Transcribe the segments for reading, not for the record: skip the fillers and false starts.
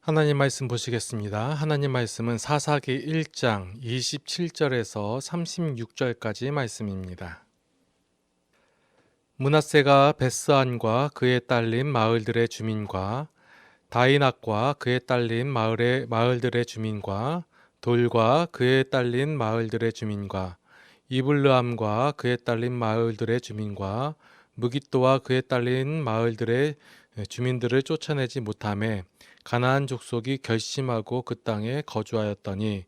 하나님 말씀 보시겠습니다. 하나님 말씀은 사사기 1장 27절에서 36절까지 말씀입니다. 므낫세가 베스안과 그에 딸린 마을들의 주민과 다이낫과 그에 딸린 마을들의 주민과 돌과 그에 딸린 마을들의 주민과 이블르함과 그에 딸린 마을들의 주민과 무깃도와 그에 딸린 마을들의 주민들을 쫓아내지 못하매 가나안 족속이 결심하고 그 땅에 거주하였더니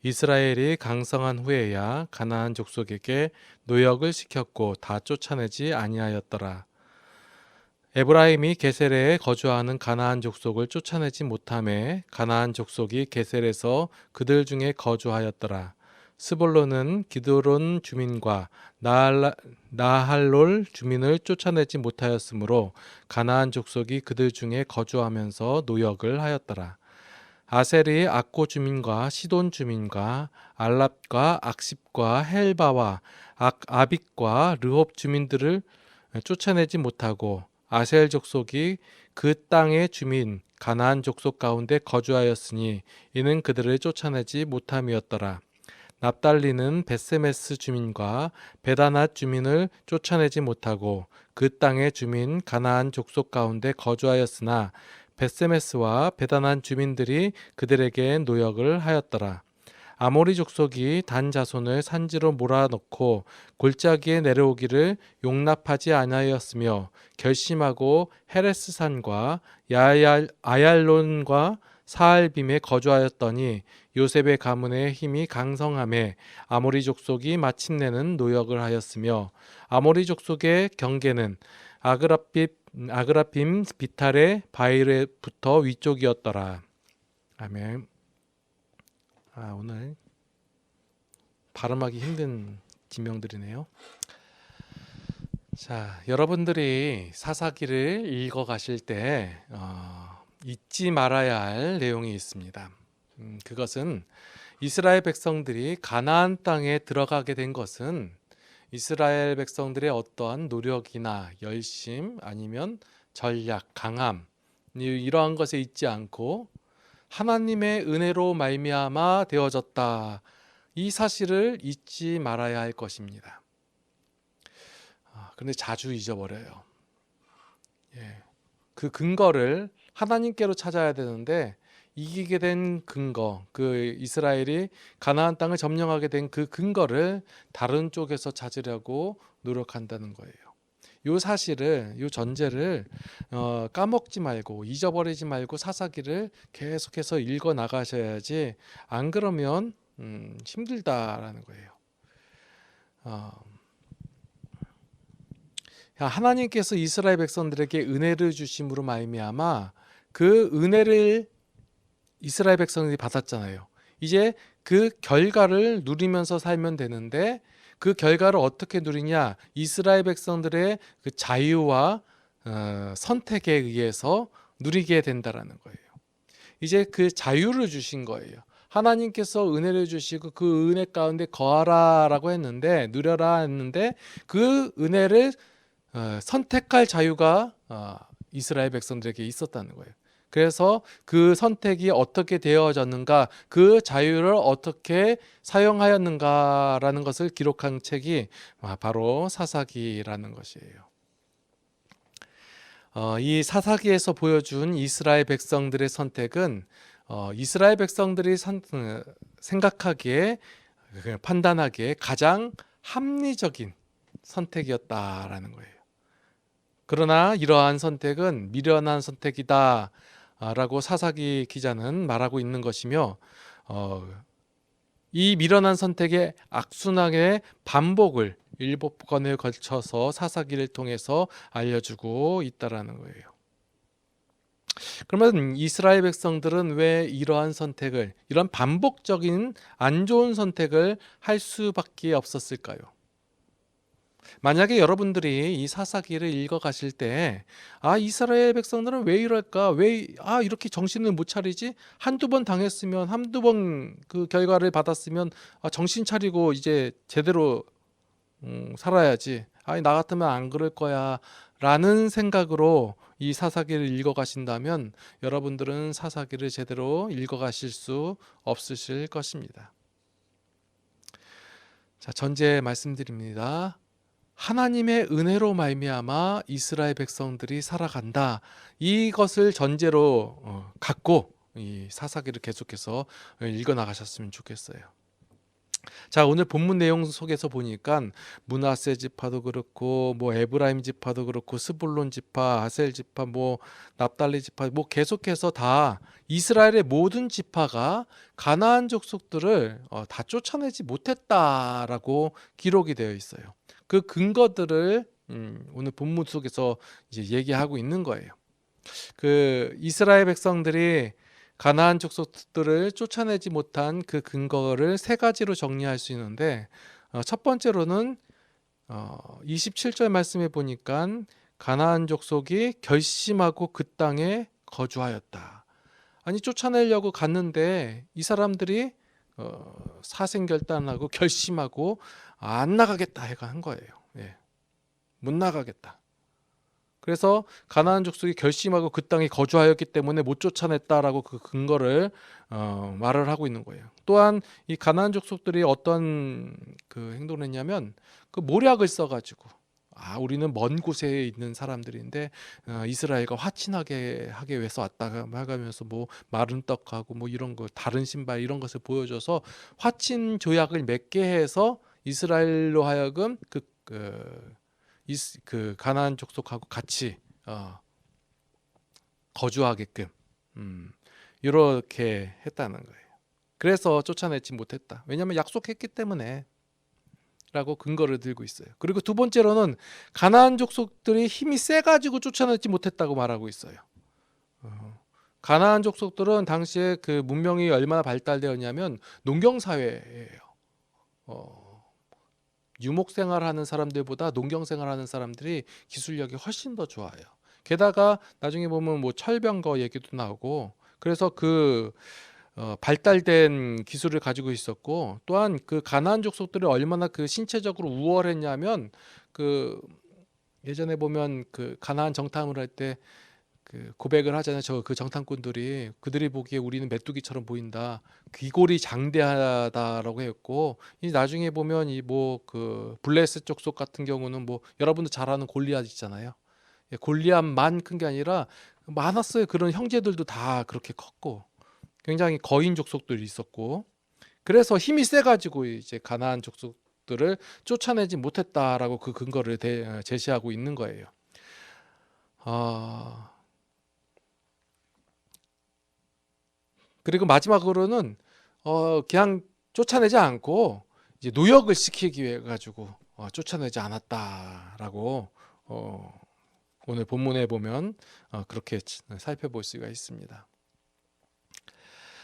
이스라엘이 강성한 후에야 가나안 족속에게 노역을 시켰고 다 쫓아내지 아니하였더라. 에브라임이 게셀에 거주하는 가나안 족속을 쫓아내지 못하매 가나안 족속이 게셀에서 그들 중에 거주하였더라. 스볼론은 기드론 주민과 나할롤 주민을 쫓아내지 못하였으므로 가나안 족속이 그들 중에 거주하면서 노역을 하였더라. 아셀이 악고 주민과 시돈 주민과 알랍과 악십과 헬바와 아빅과 르홉 주민들을 쫓아내지 못하고 아셀 족속이 그 땅의 주민 가나안 족속 가운데 거주하였으니 이는 그들을 쫓아내지 못함이었더라. 납달리는 베세메스 주민과 베다낫 주민을 쫓아내지 못하고 그 땅의 주민 가나안 족속 가운데 거주하였으나 베세메스와 베다낫 주민들이 그들에게 노역을 하였더라. 아모리 족속이 단 자손을 산지로 몰아넣고 골짜기에 내려오기를 용납하지 아니하였으며 결심하고 헤레스산과 아얄론과 사알빔에 거주하였더니 요셉의 가문의 힘이 강성함에 아모리 족속이 마침내는 노역을 하였으며 아모리 족속의 경계는 아그라빔 비탈의 바일에부터 위쪽이었더라. 아멘. 오늘 발음하기 힘든 지명들이네요. 자, 여러분들이 사사기를 읽어 가실 때 잊지 말아야 할 내용이 있습니다. 그것은 이스라엘 백성들이 가나안 땅에 들어가게 된 것은 이스라엘 백성들의 어떠한 노력이나 열심 아니면 전략, 강함 이러한 것에 있지 않고 하나님의 은혜로 말미암아 되어졌다. 이 사실을 잊지 말아야 할 것입니다. 그런데 자주 잊어버려요. 그 근거를 하나님께로 찾아야 되는데 이기게 된 근거, 그 이스라엘이 가나안 땅을 점령하게 된 그 근거를 다른 쪽에서 찾으려고 노력한다는 거예요. 요 사실을, 요 전제를 까먹지 말고 잊어버리지 말고 사사기를 계속해서 읽어 나가셔야지 안 그러면 힘들다라는 거예요. 하나님께서 이스라엘 백성들에게 은혜를 주심으로 말미암아 그 은혜를 이스라엘 백성들이 받았잖아요. 이제 그 결과를 누리면서 살면 되는데 그 결과를 어떻게 누리냐? 이스라엘 백성들의 그 자유와 선택에 의해서 누리게 된다라는 거예요. 이제 그 자유를 주신 거예요. 하나님께서 은혜를 주시고 그 은혜 가운데 거하라라고 했는데 누려라 했는데 그 은혜를 선택할 자유가 이스라엘 백성들에게 있었다는 거예요. 그래서 그 선택이 어떻게 되어졌는가, 그 자유를 어떻게 사용하였는가라는 것을 기록한 책이 바로 사사기라는 것이에요. 이 사사기에서 보여준 이스라엘 백성들의 선택은 이스라엘 백성들이 생각하기에 판단하기에 가장 합리적인 선택이었다라는 거예요. 그러나 이러한 선택은 미련한 선택이다 라고 사사기 기자는 말하고 있는 것이며 이 미련한 선택의 악순환의 반복을 7번에 걸쳐서 사사기를 통해서 알려주고 있다라는 거예요. 그러면 이스라엘 백성들은 왜 이러한 선택을, 이런 반복적인 안 좋은 선택을 할 수밖에 없었을까요? 만약에 여러분들이 이 사사기를 읽어 가실 때 이스라엘 백성들은 왜 이럴까? 왜 이렇게 정신을 못 차리지? 한두 번 당했으면, 한두 번 그 결과를 받았으면 정신 차리고 이제 제대로 살아야지. 나 같으면 안 그럴 거야 라는 생각으로 이 사사기를 읽어가신다면 여러분들은 사사기를 제대로 읽어가실 수 없으실 것입니다. 자, 전제 말씀드립니다. 하나님의 은혜로 말미암아 이스라엘 백성들이 살아간다. 이것을 전제로 갖고 이 사사기를 계속해서 읽어 나가셨으면 좋겠어요. 자, 오늘 본문 내용 속에서 보니까 므낫세 지파도 그렇고 뭐 에브라임 지파도 그렇고 스불론 지파, 아셀 지파, 뭐 납달리 지파, 뭐 계속해서 다 이스라엘의 모든 지파가 가나안 족속들을 다 쫓아내지 못했다라고 기록이 되어 있어요. 그 근거들을 오늘 본문 속에서 이제 얘기하고 있는 거예요. 그 이스라엘 백성들이 가나안 족속들을 쫓아내지 못한 그 근거를 세 가지로 정리할 수 있는데, 첫 번째로는 27절 말씀에 보니까 가나안 족속이 결심하고 그 땅에 거주하였다. 아니, 쫓아내려고 갔는데 이 사람들이 사생결단하고 결심하고 안 나가겠다 해가 한 거예요. 예. 못 나가겠다. 그래서 가나안 족속이 결심하고 그 땅에 거주하였기 때문에 못 쫓아냈다라고 그 근거를 말을 하고 있는 거예요. 또한 이 가나안 족속들이 어떤 그 행동을 했냐면 그 모략을 써가지고 우리는 먼 곳에 있는 사람들인데 이스라엘과 화친하게 하기 위해서 왔다가 하면서 뭐 마른 떡하고 뭐 이런 거 다른 신발 이런 것을 보여줘서 화친 조약을 맺게 해서 이스라엘로 하여금 그 가나안 족속하고 같이 거주하게끔 이렇게 했다는 거예요. 그래서 쫓아내지 못했다. 왜냐하면 약속했기 때문에 라고 근거를 들고 있어요. 그리고 두 번째로는 가나안 족속들이 힘이 세가지고 쫓아내지 못했다고 말하고 있어요. 가나안 족속들은 당시에 그 문명이 얼마나 발달되었냐면 농경사회예요. 유목생활하는 사람들보다 농경생활하는 사람들이 기술력이 훨씬 더 좋아요. 게다가 나중에 보면 뭐 철병거 얘기도 나오고, 그래서 그 발달된 기술을 가지고 있었고, 또한 그 가나안 족속들이 얼마나 그 신체적으로 우월했냐면 그 예전에 보면 그 가나안 정탐을 할 때 그 고백을 하잖아요. 그 정탐꾼들이 그들이 보기에 우리는 메뚜기처럼 보인다. 귀골이 장대하다라고 했고, 이 나중에 보면 이 뭐 그 블레셋 족속 같은 경우는 뭐 여러분도 잘 아는 골리앗 있잖아요. 골리앗만 큰 게 아니라 많았어요. 그런 형제들도 다 그렇게 컸고 굉장히 거인 족속들이 있었고, 그래서 힘이 세가지고 이제 가나안 족속들을 쫓아내지 못했다라고 그 근거를 제시하고 있는 거예요. 그리고 마지막으로는 그냥 쫓아내지 않고 이제 노역을 시키기 위해 가지고 쫓아내지 않았다라고 오늘 본문에 보면 그렇게 살펴볼 수가 있습니다.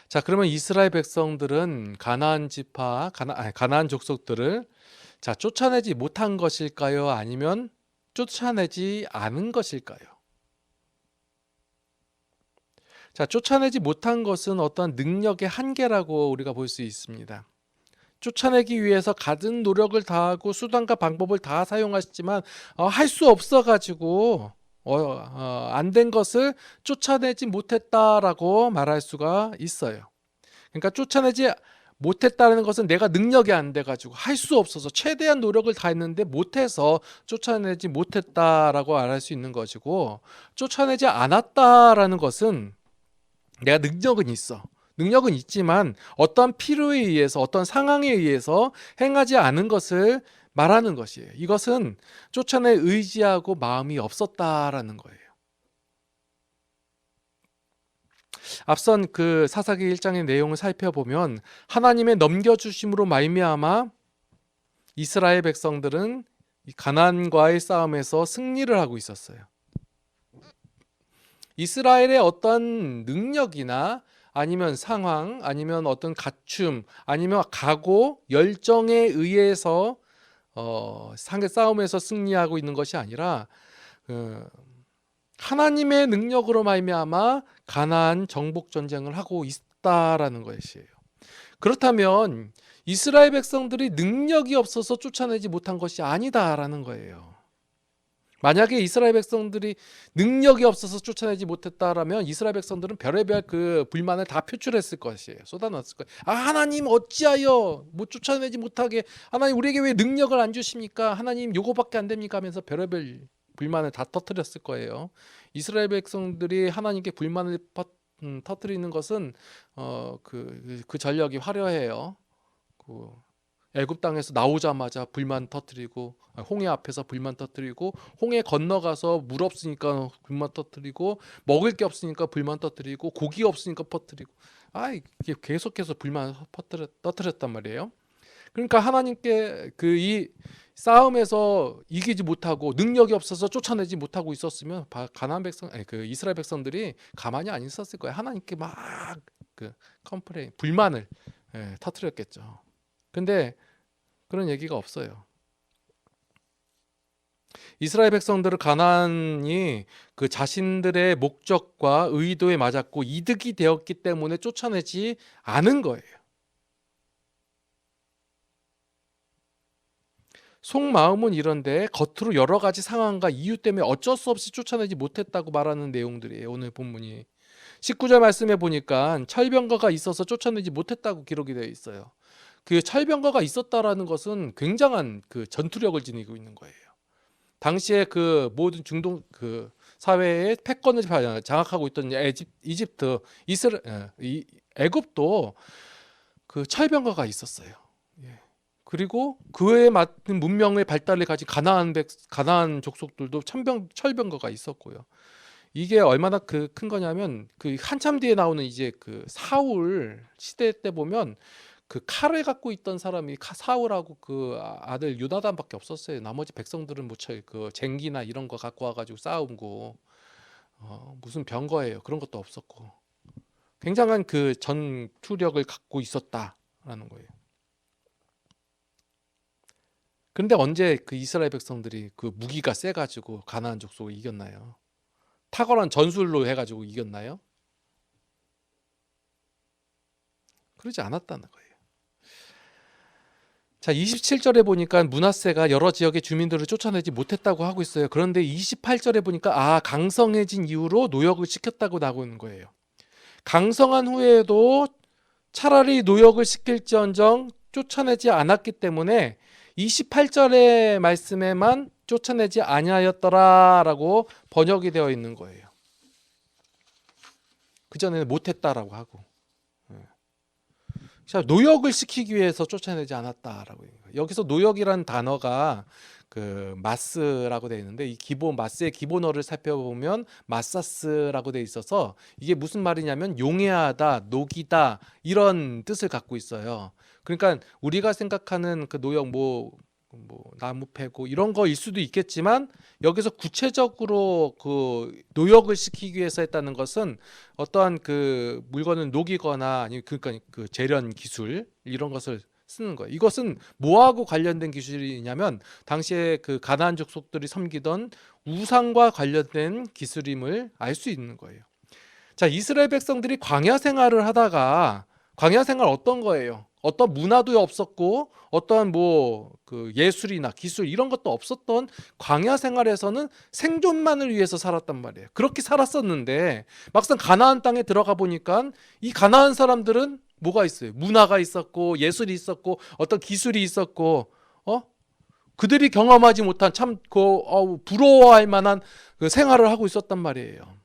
자, 그러면 이스라엘 백성들은 가나안 지파, 가나안 족속들을 쫓아내지 못한 것일까요? 아니면 쫓아내지 않은 것일까요? 쫓아내지 못한 것은 어떤 능력의 한계라고 우리가 볼 수 있습니다. 쫓아내기 위해서 갖은 노력을 다하고 수단과 방법을 다 사용하시지만 할 수 없어가지고 안 된 것을 쫓아내지 못했다라고 말할 수가 있어요. 그러니까 쫓아내지 못했다는 것은 내가 능력이 안 돼가지고 할 수 없어서 최대한 노력을 다했는데 못해서 쫓아내지 못했다라고 말할 수 있는 것이고, 쫓아내지 않았다라는 것은 내가 능력은 있어. 능력은 있지만 어떤 필요에 의해서 어떤 상황에 의해서 행하지 않은 것을 말하는 것이에요. 이것은 쫓아내 의지하고 마음이 없었다라는 거예요. 앞선 그 사사기 1장의 내용을 살펴보면 하나님의 넘겨주심으로 말미암아 이스라엘 백성들은 가나안과의 싸움에서 승리를 하고 있었어요. 이스라엘의 어떤 능력이나 아니면 상황, 아니면 어떤 갖춤, 아니면 각오, 열정에 의해서 상대 싸움에서 승리하고 있는 것이 아니라 하나님의 능력으로 말미암아 가나안 정복 전쟁을 하고 있다라는 것이에요. 그렇다면 이스라엘 백성들이 능력이 없어서 쫓아내지 못한 것이 아니다라는 거예요. 만약에 이스라엘 백성들이 능력이 없어서 쫓아내지 못했다라면 이스라엘 백성들은 별의별 그 불만을 다 표출했을 것이에요. 쏟아놨을 거예요. 아, 하나님 어찌하여 못 쫓아내지 못하게, 하나님 우리에게 왜 능력을 안 주십니까? 하나님 요거밖에 안 됩니까? 하면서 별의별 불만을 다 터뜨렸을 거예요. 이스라엘 백성들이 하나님께 불만을 터뜨리는 것은 그 전력이 화려해요. 그 애굽 땅에서 나오자마자 불만 터뜨리고, 홍해 앞에서 불만 터뜨리고, 홍해 건너가서 물 없으니까 불만 터뜨리고, 먹을 게 없으니까 불만 터뜨리고, 고기 없으니까 퍼뜨리고, 이게 계속해서 불만 터뜨렸단 말이에요. 그러니까 하나님께 이 싸움에서 이기지 못하고 능력이 없어서 쫓아내지 못하고 있었으면 가나안 백성, 이스라엘 백성들이 가만히 안 있었을 거예요. 하나님께 막 컴플레인, 불만을 터뜨렸겠죠. 근데 그런 얘기가 없어요. 이스라엘 백성들을 가나안이 그 자신들의 목적과 의도에 맞았고 이득이 되었기 때문에 쫓아내지 않은 거예요. 속마음은 이런데 겉으로 여러 가지 상황과 이유 때문에 어쩔 수 없이 쫓아내지 못했다고 말하는 내용들이에요. 오늘 본문이 19절 말씀에 보니까 철병거가 있어서 쫓아내지 못했다고 기록이 되어 있어요. 그 철병거가 있었다라는 것은 굉장한 그 전투력을 지니고 있는 거예요. 당시에 그 모든 중동 그 사회의 패권을 장악하고 있던 이집트, 애굽도 그 철병거가 있었어요. 예. 그리고 그에 맞는 문명의 발달을 가진 가나안 족속들도 철병거가 있었고요. 이게 얼마나 큰 거냐면 그 한참 뒤에 나오는 이제 그 사울 시대 때 보면 그 칼을 갖고 있던 사람이 사울하고 그 아들 요나단밖에 없었어요. 나머지 백성들은 그 쟁기나 이런 거 갖고 와가지고 싸우고 무슨 병거예요. 그런 것도 없었고 굉장한 그 전투력을 갖고 있었다라는 거예요. 그런데 언제 그 이스라엘 백성들이 그 무기가 세가지고 가나안 족속을 이겼나요? 탁월한 전술로 해가지고 이겼나요? 그러지 않았다는 거예요. 자, 27절에 보니까 므낫세가 여러 지역의 주민들을 쫓아내지 못했다고 하고 있어요. 그런데 28절에 보니까 강성해진 이후로 노역을 시켰다고 나오는 거예요. 강성한 후에도 차라리 노역을 시킬지언정 쫓아내지 않았기 때문에 28절의 말씀에만 쫓아내지 아니하였더라라고 번역이 되어 있는 거예요. 그전에는 못했다라고 하고. 자, 노역을 시키기 위해서 쫓아내지 않았다라고 해요. 여기서 노역이라는 단어가 그 마스라고 되어 있는데 이 마스의 기본어를 살펴보면 마사스라고 되어 있어서 이게 무슨 말이냐면 용해하다, 녹이다 이런 뜻을 갖고 있어요. 그러니까 우리가 생각하는 그 노역 나무 패고 이런 거일 수도 있겠지만 여기서 구체적으로 그 노역을 시키기 위해서 했다는 것은 어떠한 그 물건을 녹이거나 아니면 그러니까 그 재련 기술 이런 것을 쓰는 거예요. 이것은 뭐하고 관련된 기술이냐면 당시에 그 가나안 족속들이 섬기던 우상과 관련된 기술임을 알 수 있는 거예요. 자, 이스라엘 백성들이 광야 생활을 하다가 광야 생활 어떤 거예요? 어떤 문화도 없었고 어떠한 그 예술이나 기술 이런 것도 없었던 광야 생활에서는 생존만을 위해서 살았단 말이에요. 그렇게 살았었는데 막상 가나안 땅에 들어가 보니까 이 가나안 사람들은 뭐가 있어요? 문화가 있었고 예술이 있었고 어떤 기술이 있었고 그들이 경험하지 못한 참 부러워할 만한 그 생활을 하고 있었단 말이에요.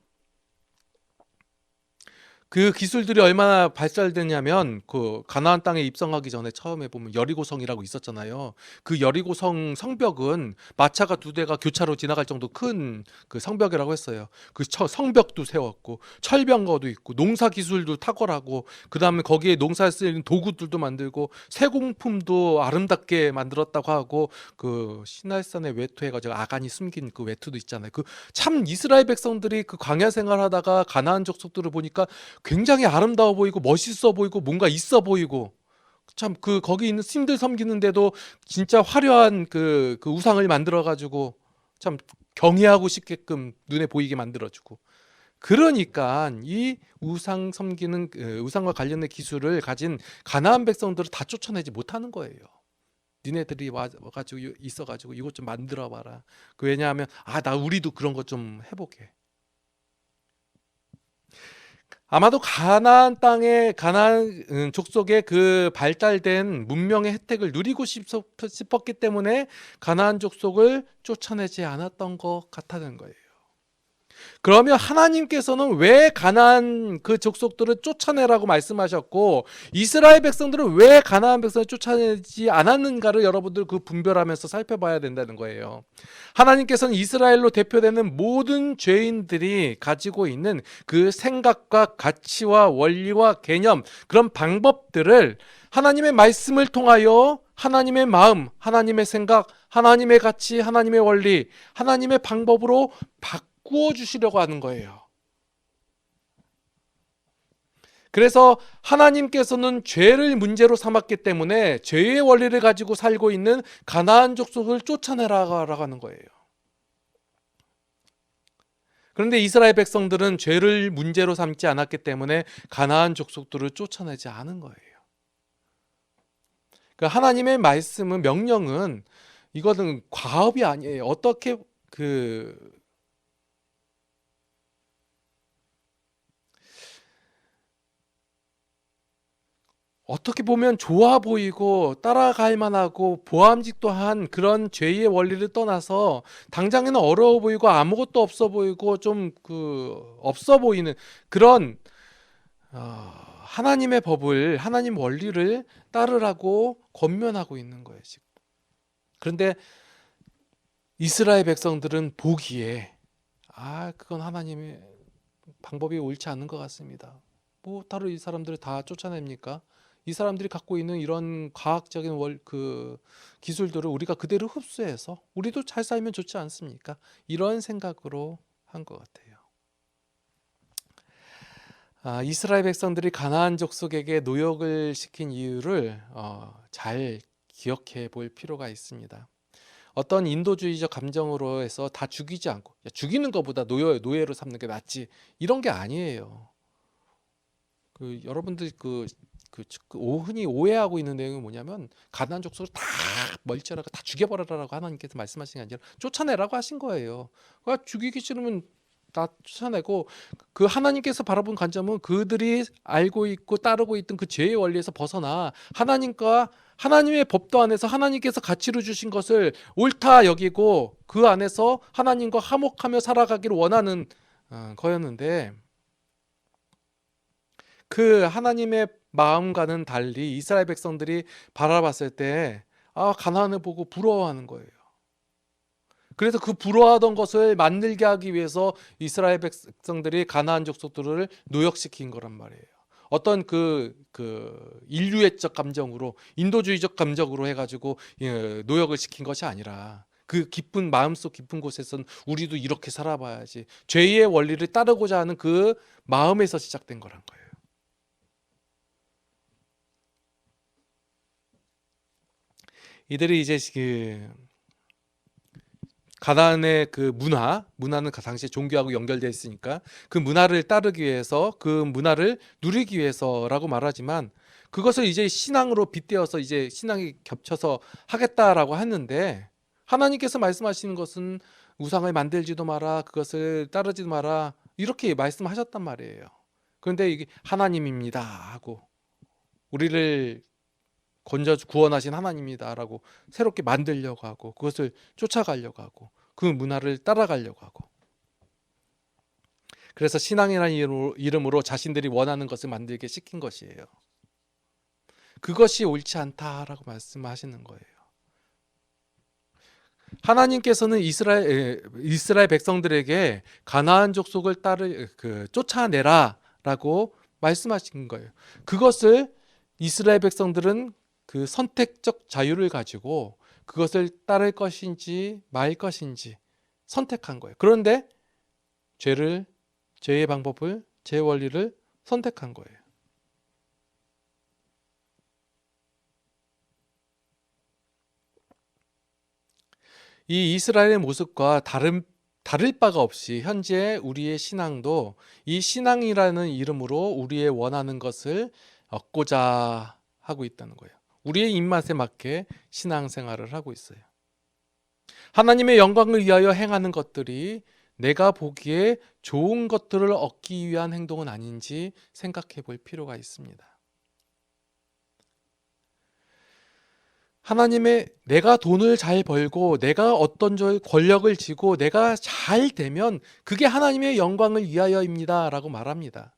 그 기술들이 얼마나 발달되냐면 그 가나안 땅에 입성하기 전에 처음에 보면 여리고성이라고 있었잖아요. 그 여리고성 성벽은 마차가 2대가 교차로 지나갈 정도 큰 그 성벽이라고 했어요. 그 성벽도 세웠고 철병거도 있고 농사 기술도 탁월하고 그다음에 거기에 농사에 쓰이는 도구들도 만들고 세공품도 아름답게 만들었다고 하고 그 시날산의 외투 해가지고 아간이 숨긴 그 외투도 있잖아요. 그 참 이스라엘 백성들이 그 광야 생활하다가 가나안 족속들을 보니까 굉장히 아름다워 보이고 멋있어 보이고 뭔가 있어 보이고 참 거기 있는 신들 섬기는데도 진짜 화려한 그 우상을 만들어 가지고 참 경외하고 싶게끔 눈에 보이게 만들어주고 그러니까 이 우상 섬기는, 그, 우상과 관련된 기술을 가진 가나안 백성들을 다 쫓아내지 못하는 거예요. 니네들이 와가지고 있어가지고 이것 좀 만들어 봐라. 왜냐하면 나 우리도 그런 거 좀 해보게. 아마도 가나안 땅의 가나안 족속의 그 발달된 문명의 혜택을 누리고 싶었기 때문에 가나안 족속을 쫓아내지 않았던 것 같다는 거예요. 그러면 하나님께서는 왜 가나안 그 족속들을 쫓아내라고 말씀하셨고 이스라엘 백성들은 왜 가나안 백성을 쫓아내지 않았는가를 여러분들 그 분별하면서 살펴봐야 된다는 거예요. 하나님께서는 이스라엘로 대표되는 모든 죄인들이 가지고 있는 그 생각과 가치와 원리와 개념, 그런 방법들을 하나님의 말씀을 통하여 하나님의 마음, 하나님의 생각, 하나님의 가치, 하나님의 원리, 하나님의 방법으로 바꾸어 주시려고 하는 거예요. 그래서 하나님께서는 죄를 문제로 삼았기 때문에 죄의 원리를 가지고 살고 있는 가나안 족속을 쫓아내라고 하는 거예요. 그런데 이스라엘 백성들은 죄를 문제로 삼지 않았기 때문에 가나안 족속들을 쫓아내지 않은 거예요. 그러니까 하나님의 말씀은, 명령은 이거는 과업이 아니에요. 어떻게 보면 좋아 보이고 따라갈 만하고 보암직도 한 그런 죄의 원리를 떠나서 당장에는 어려워 보이고 아무것도 없어 보이고 좀 없어 보이는 그런 하나님의 법을, 하나님 원리를 따르라고 권면하고 있는 거예요, 지금. 그런데 이스라엘 백성들은 보기에 그건 하나님의 방법이 옳지 않은 것 같습니다. 뭐 따로 이 사람들을 다 쫓아냅니까? 이 사람들이 갖고 있는 이런 과학적인 기술들을 우리가 그대로 흡수해서 우리도 잘 살면 좋지 않습니까? 이런 생각으로 한 것 같아요. 이스라엘 백성들이 가나안 족속에게 노역을 시킨 이유를 잘 기억해 볼 필요가 있습니다. 어떤 인도주의적 감정으로 해서 다 죽이지 않고 죽이는 것보다 노예로 삼는 게 낫지 이런 게 아니에요. 여러분들 흔히 오해하고 있는 내용이 뭐냐면 가나안 족속을 다 멀찌하라고 다 죽여버려라라고 하나님께서 말씀하신 게 아니라 쫓아내라고 하신 거예요. 죽이기 싫으면 다 쫓아내고 그 하나님께서 바라본 관점은 그들이 알고 있고 따르고 있던 그 죄의 원리에서 벗어나 하나님의 법도 안에서 하나님께서 가치로 주신 것을 옳다 여기고 그 안에서 하나님과 화목하며 살아가기를 원하는 거였는데 그 하나님의 마음과는 달리 이스라엘 백성들이 바라봤을 때 가나안을 보고 부러워하는 거예요. 그래서 그 부러워하던 것을 만들게 하기 위해서 이스라엘 백성들이 가나안 족속들을 노역시킨 거란 말이에요. 어떤 인류애적 감정으로 인도주의적 감정으로 해가지고 노역을 시킨 것이 아니라 그 깊은 마음속 깊은 곳에서는 우리도 이렇게 살아봐야지 죄의 원리를 따르고자 하는 그 마음에서 시작된 거란 거예요. 이들이 이제 가나안의 그 문화는 그 당시에 종교하고 연결되어 있으니까 그 문화를 따르기 위해서 그 문화를 누리기 위해서라고 말하지만 그것을 이제 신앙으로 빗대어서 이제 신앙이 겹쳐서 하겠다라고 했는데 하나님께서 말씀하시는 것은 우상을 만들지도 마라, 그것을 따르지도 마라 이렇게 말씀하셨단 말이에요. 그런데 이게 하나님입니다 하고 우리를 구원하신 하나님이다라고 새롭게 만들려고 하고 그것을 쫓아가려고 하고 그 문화를 따라가려고 하고 그래서 신앙이라는 이름으로 자신들이 원하는 것을 만들게 시킨 것이에요. 그것이 옳지 않다라고 말씀하시는 거예요. 하나님께서는 이스라엘 백성들에게 가나안 족속을 쫓아내라라고 말씀하신 거예요. 그것을 이스라엘 백성들은 그 선택적 자유를 가지고 그것을 따를 것인지 말 것인지 선택한 거예요. 그런데 죄의 방법을, 죄의 원리를 선택한 거예요. 이 이스라엘의 모습과 다를 바가 없이 현재 우리의 신앙도 이 신앙이라는 이름으로 우리의 원하는 것을 얻고자 하고 있다는 거예요. 우리의 입맛에 맞게 신앙생활을 하고 있어요. 하나님의 영광을 위하여 행하는 것들이 내가 보기에 좋은 것들을 얻기 위한 행동은 아닌지 생각해 볼 필요가 있습니다. 하나님의 내가 돈을 잘 벌고 내가 어떤 권력을 쥐고 내가 잘 되면 그게 하나님의 영광을 위하여입니다 라고 말합니다.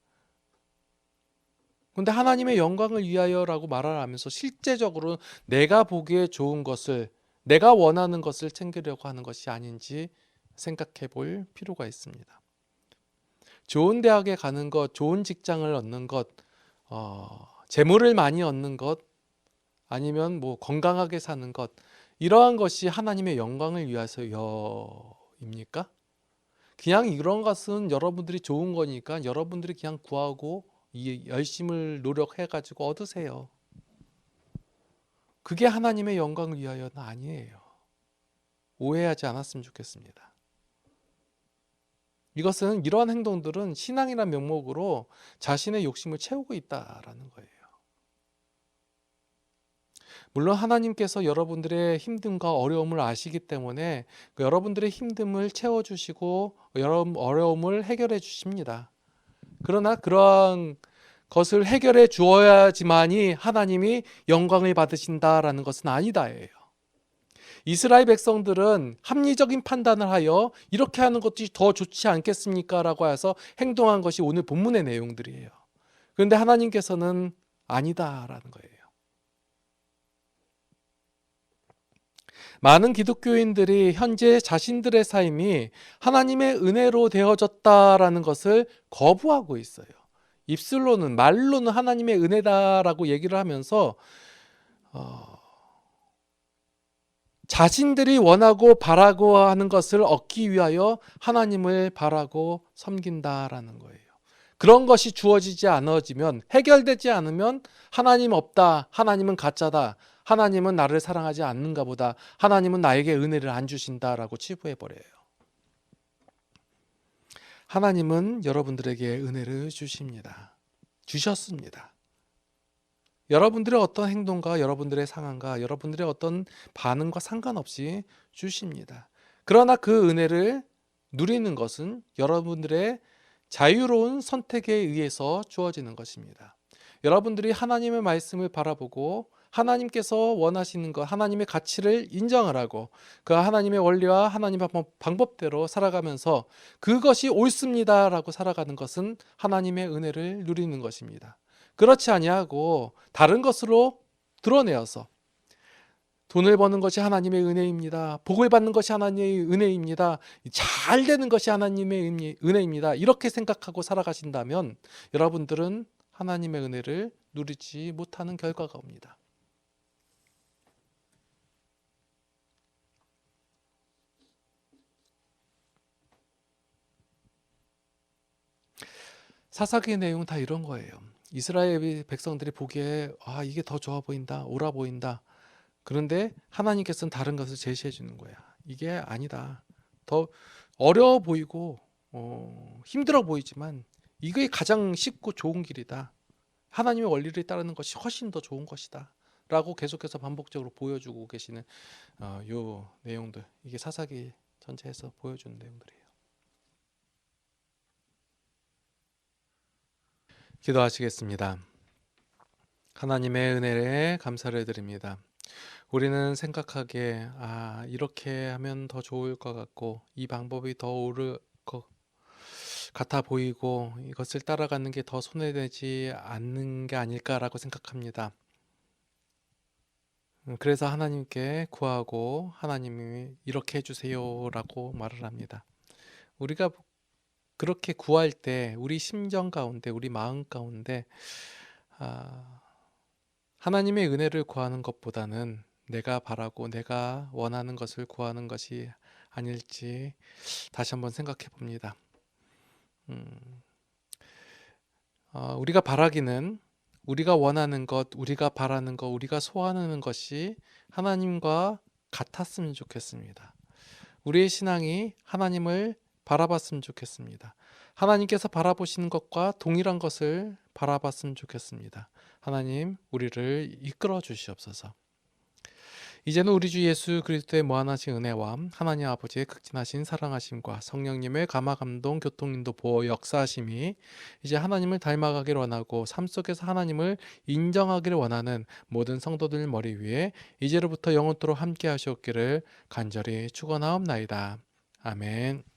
그런데 하나님의 영광을 위하여라고 말을 하면서 실제적으로 내가 보기에 좋은 것을, 내가 원하는 것을 챙기려고 하는 것이 아닌지 생각해 볼 필요가 있습니다. 좋은 대학에 가는 것, 좋은 직장을 얻는 것, 재물을 많이 얻는 것, 아니면 뭐 건강하게 사는 것, 이러한 것이 하나님의 영광을 위해서입니까? 그냥 이런 것은 여러분들이 좋은 거니까 여러분들이 그냥 구하고 열심을 노력해 가지고 얻으세요. 그게 하나님의 영광을 위하여는 아니에요. 오해하지 않았으면 좋겠습니다. 이러한 행동들은 신앙이라는 명목으로 자신의 욕심을 채우고 있다라는 거예요. 물론 하나님께서 여러분들의 힘듦과 어려움을 아시기 때문에 여러분들의 힘듦을 채워주시고 어려움을 해결해 주십니다. 그러나 그러한 것을 해결해 주어야지만이 하나님이 영광을 받으신다라는 것은 아니다예요. 이스라엘 백성들은 합리적인 판단을 하여 이렇게 하는 것이 더 좋지 않겠습니까? 라고 해서 행동한 것이 오늘 본문의 내용들이에요. 그런데 하나님께서는 아니다라는 거예요. 많은 기독교인들이 현재 자신들의 삶이 하나님의 은혜로 되어졌다라는 것을 거부하고 있어요. 입술로는, 말로는 하나님의 은혜다라고 얘기를 하면서 자신들이 원하고 바라고 하는 것을 얻기 위하여 하나님을 바라고 섬긴다라는 거예요. 그런 것이 주어지지 않아지면, 해결되지 않으면 하나님 없다, 하나님은 가짜다, 하나님은 나를 사랑하지 않는가 보다, 하나님은 나에게 은혜를 안 주신다라고 치부해버려요. 하나님은 여러분들에게 은혜를 주십니다. 주셨습니다. 여러분들의 어떤 행동과 여러분들의 상황과 여러분들의 어떤 반응과 상관없이 주십니다. 그러나 그 은혜를 누리는 것은 여러분들의 자유로운 선택에 의해서 주어지는 것입니다. 여러분들이 하나님의 말씀을 바라보고 하나님께서 원하시는 것, 하나님의 가치를 인정을 하고 그 하나님의 원리와 하나님의 방법대로 살아가면서 그것이 옳습니다라고 살아가는 것은 하나님의 은혜를 누리는 것입니다. 그렇지 아니하고 다른 것으로 드러내어서 돈을 버는 것이 하나님의 은혜입니다. 복을 받는 것이 하나님의 은혜입니다. 잘 되는 것이 하나님의 은혜입니다. 이렇게 생각하고 살아가신다면 여러분들은 하나님의 은혜를 누리지 못하는 결과가 옵니다. 사사기의 내용은 다 이런 거예요. 이스라엘 백성들이 보기에 이게 더 좋아 보인다, 옳아 보인다. 그런데 하나님께서는 다른 것을 제시해 주는 거야. 이게 아니다. 더 어려워 보이고 힘들어 보이지만 이게 가장 쉽고 좋은 길이다. 하나님의 원리를 따르는 것이 훨씬 더 좋은 것이다. 라고 계속해서 반복적으로 보여주고 계시는 요 내용들. 이게 사사기 전체에서 보여주는 내용들이에요. 기도하시겠습니다. 하나님의 은혜에 감사를 드립니다. 우리는 생각하기에 이렇게 하면 더 좋을 것 같고 이 방법이 더 옳을 것 같아 보이고 이것을 따라가는 게 더 손해되지 않는 게 아닐까라고 생각합니다. 그래서 하나님께 구하고 하나님이 이렇게 해주세요라고 말을 합니다. 우리가 그렇게 구할 때 우리 심정 가운데 우리 마음 가운데 하나님의 은혜를 구하는 것보다는 내가 바라고 내가 원하는 것을 구하는 것이 아닐지 다시 한번 생각해 봅니다. 우리가 바라기는 우리가 원하는 것, 우리가 바라는 것, 우리가 소원하는 것이 하나님과 같았으면 좋겠습니다. 우리의 신앙이 하나님을 바라봤으면 좋겠습니다. 하나님께서 바라보시는 것과 동일한 것을 바라봤으면 좋겠습니다. 하나님, 우리를 이끌어 주시옵소서. 이제는 우리 주 예수 그리스도의 무한하신 은혜와 하나님 아버지의 극진하신 사랑하심과 성령님의 감화 감동 교통인도 보호 역사하심이 이제 하나님을 닮아가기를 원하고 삶 속에서 하나님을 인정하기를 원하는 모든 성도들 머리 위에 이제로부터 영원토록 함께 하시옵기를 간절히 축원하옵나이다. 아멘.